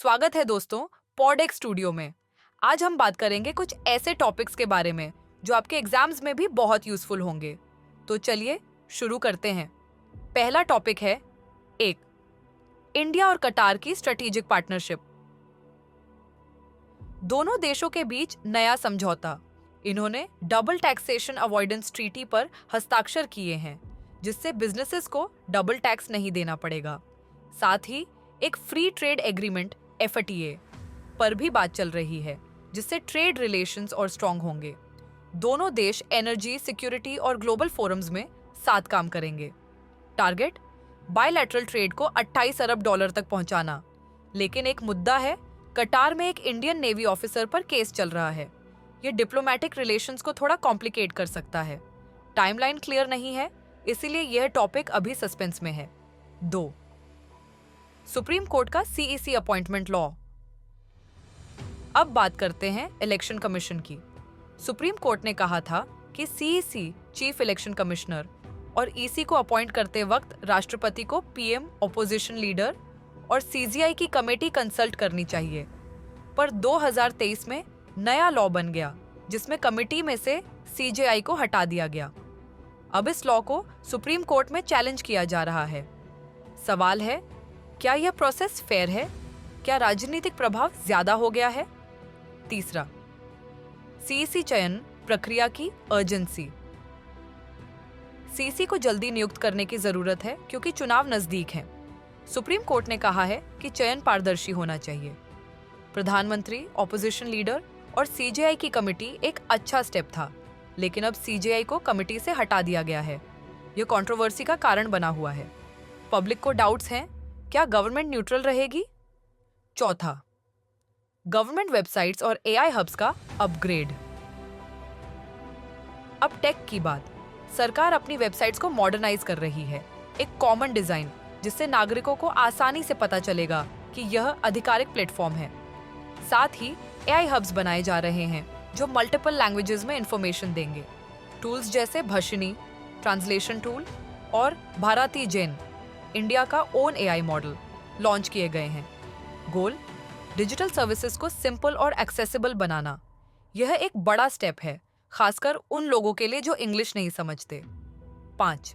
स्वागत है दोस्तों पॉडेक्स स्टूडियो में। आज हम बात करेंगे कुछ ऐसे टॉपिक्स के बारे में जो आपके एग्जाम्स में भी बहुत यूजफुल होंगे। तो चलिए शुरू करते हैं। पहला टॉपिक है इंडिया और कतार की स्ट्रेटेजिक पार्टनरशिप। दोनों देशों के बीच नया समझौता। इन्होंने डबल टैक्सेशन अवॉइडेंस ट्रीटी पर हस्ताक्षर किए हैं, जिससे बिजनेसेस को डबल टैक्स नहीं देना पड़ेगा। साथ ही एक फ्री ट्रेड एग्रीमेंट FTA पर भी बात चल रही है, जिससे ट्रेड रिलेशंस और स्ट्रॉन्ग होंगे। दोनों देश एनर्जी, सिक्योरिटी और ग्लोबल फोरम्स में साथ काम करेंगे। टारगेट बायलैटरल ट्रेड को 28 अरब डॉलर तक पहुंचाना। लेकिन एक मुद्दा है, कतार में एक इंडियन नेवी ऑफिसर पर केस चल रहा है। ये डिप्लोमेटिक रिलेशंस को थोड़ा कॉम्प्लिकेट कर सकता है। टाइमलाइन क्लियर नहीं है, इसीलिए यह टॉपिक अभी सस्पेंस में है। 2. सुप्रीम कोर्ट का CEC अपॉइंटमेंट लॉ। अब बात करते हैं इलेक्शन कमीशन की। सुप्रीम कोर्ट ने कहा था कि CEC चीफ इलेक्शन कमिश्नर और EC को अपॉइंट करते वक्त राष्ट्रपति को PM, ऑपोजिशन लीडर और CGI की कमेटी कंसल्ट करनी चाहिए। पर 2023 में नया लॉ बन गया, जिसमें कमेटी में से CGI को हटा दिया गया। अब इस लॉ को सुप्रीम कोर्ट में चैलेंज किया जा रहा है। सवाल है, क्या यह प्रोसेस फेयर है? क्या राजनीतिक प्रभाव ज्यादा हो गया है? 3. CEC चयन प्रक्रिया की अर्जेंसी। CEC को जल्दी नियुक्त करने की जरूरत है क्योंकि चुनाव नजदीक हैं। सुप्रीम कोर्ट ने कहा है कि चयन पारदर्शी होना चाहिए। प्रधानमंत्री, ऑपोजिशन लीडर और CGI की कमेटी एक अच्छा स्टेप था, लेकिन अब CGI को कमेटी से हटा दिया गया है। यह कंट्रोवर्सी का कारण बना हुआ है। पब्लिक को डाउट्स हैं, क्या गवर्नमेंट न्यूट्रल रहेगी? 4. गवर्नमेंट वेबसाइट्स और AI हब्स का अपग्रेड। अब टेक की बात। सरकार अपनी वेबसाइट्स को मॉडर्नाइज कर रही है। एक कॉमन डिजाइन, जिससे नागरिकों को आसानी से पता चलेगा कि यह आधिकारिक प्लेटफॉर्म है। साथ ही AI हब्स बनाए जा रहे हैं जो मल्टीपल लैंग्वेजेस में इंफॉर्मेशन देंगे। टूल्स जैसे भषिनी ट्रांसलेशन टूल और भारती जैन, इंडिया का ओन AI मॉडल, लॉन्च किए गए हैं। गोल डिजिटल सर्विसेज को सिंपल और एक्सेसिबल बनाना। यह एक बड़ा स्टेप है, खासकर उन लोगों के लिए जो इंग्लिश नहीं समझते। 5.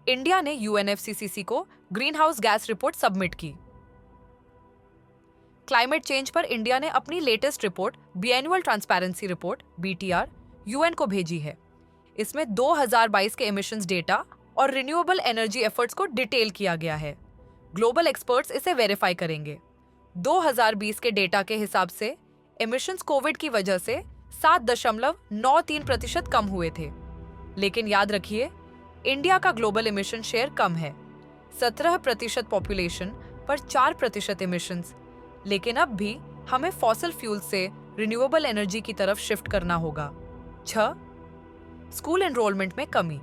इंडिया ने UNFCCC को greenhouse gas report submit की। क्लाइमेट चेंज पर इंडिया ने अपनी latest report biennial transparency report BTR UN को भेजी है। इसमें 2022 के एमिशंस डेटा और रिन्यूएबल एनर्जी एफर्ट्स को डिटेल किया गया है। ग्लोबल एक्सपर्ट्स इसे वेरीफाई करेंगे। 2020 के डेटा के हिसाब से एमिशंस कोविड की वजह से 7.93% कम हुए थे। लेकिन याद रखिए, इंडिया का ग्लोबल एमिशन शेयर कम है, 17% पॉपुलेशन पर 4% एमिशंस। लेकिन अब भी हमें फॉसिल फ्यूल से रिन्यूएबल एनर्जी की तरफ शिफ्ट करना होगा। 6. स्कूल एनरोलमेंट में कमी।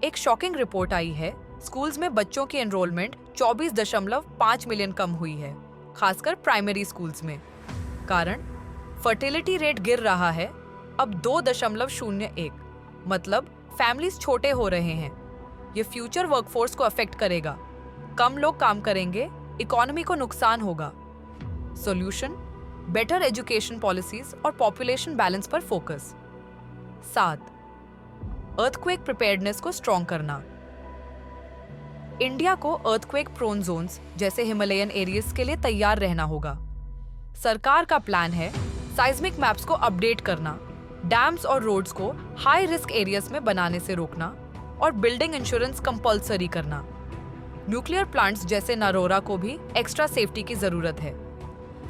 एक शॉकिंग रिपोर्ट आई है, स्कूल्स में बच्चों की एनरोलमेंट 24.5 मिलियन कम हुई है, खासकर प्राइमरी स्कूल्स में। कारण फर्टिलिटी रेट गिर रहा है, अब 2.01। मतलब फैमिलीज छोटे हो रहे हैं। ये फ्यूचर वर्कफोर्स को अफेक्ट करेगा। कम लोग काम करेंगे, इकोनॉमी को नुकसान होगा। सॉल्यूशन बेटर एजुकेशन पॉलिसीज और पॉपुलेशन बैलेंस पर फोकस। 7. अर्थक्वेक प्रिपेयर्डनेस को स्ट्रॉन्ग करना। इंडिया को अर्थक्वेक प्रोन जोन्स जैसे हिमालयन एरियाज के लिए तैयार रहना होगा। सरकार का प्लान है साइज्मिक मैप्स को अपडेट करना, डैम्स और रोड्स को हाई रिस्क एरियाज में बनाने से रोकना और बिल्डिंग इंश्योरेंस कंपल्सरी करना। न्यूक्लियर प्लांट्स जैसे नरोरा को भी एक्स्ट्रा सेफ्टी की जरूरत है।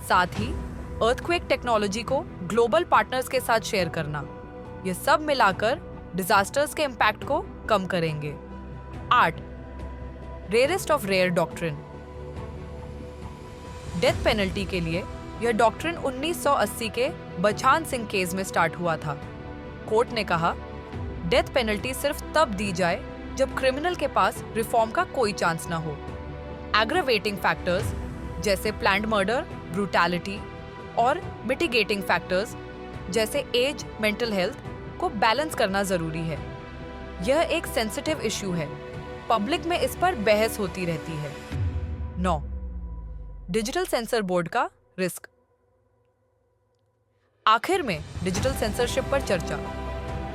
साथ ही अर्थक्वेक टेक्नोलॉजी को ग्लोबल पार्टनर्स के साथ शेयर करना। ये सब मिलाकर डिजास्टर्स के इम्पैक्ट को कम करेंगे। 8. Rarest of rare doctrine. Death penalty के लिए यह डॉक्ट्रिन 1980 के बछान सिंह केस में स्टार्ट हुआ था। कोर्ट ने कहा, डेथ पेनल्टी सिर्फ तब दी जाए जब क्रिमिनल के पास रिफॉर्म का कोई चांस ना हो। एग्रावेटिंग फैक्टर्स जैसे प्लान्ड मर्डर, ब्रूटैलिटी और मिटिगेटिंग फैक्टर्स जैसे एज, मेंटल हेल्थ को बैलेंस करना जरूरी है। यह एक सेंसिटिव इश्यू है, पब्लिक में इस पर बहस होती रहती है। 9. डिजिटल सेंसर बोर्ड का रिस्क। आखिर में डिजिटल सेंसरशिप पर चर्चा।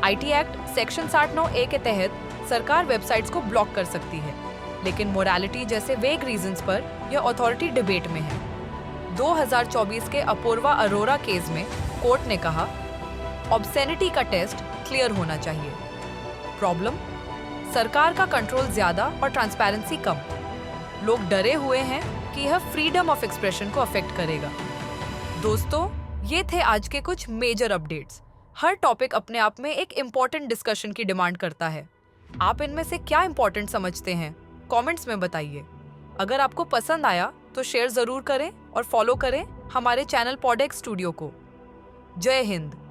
आईटी एक्ट सेक्शन 69A के तहत सरकार वेबसाइट्स को ब्लॉक कर सकती है, लेकिन मोरालिटी जैसे वेग रीजंस पर यह अथॉरिटी डिबेट में है। 2024 के अपूर्वा अरोरा केस में कोर्ट ने कहा, ऑब्ससेनिटी का टेस्ट क्लियर होना चाहिए। प्रॉब्लम, सरकार का कंट्रोल ज्यादा और ट्रांसपेरेंसी कम। लोग डरे हुए हैं कि यह फ्रीडम ऑफ एक्सप्रेशन को अफेक्ट करेगा। दोस्तों, ये थे आज के कुछ मेजर अपडेट्स। हर टॉपिक अपने आप में एक इम्पॉर्टेंट डिस्कशन की डिमांड करता है। आप इनमें से क्या इम्पॉर्टेंट समझते हैं? कमेंट्स में बताइए। अगर आपको पसंद आया तो शेयर जरूर करें और फॉलो करें हमारे चैनल पॉडेक्स स्टूडियो को। जय हिंद।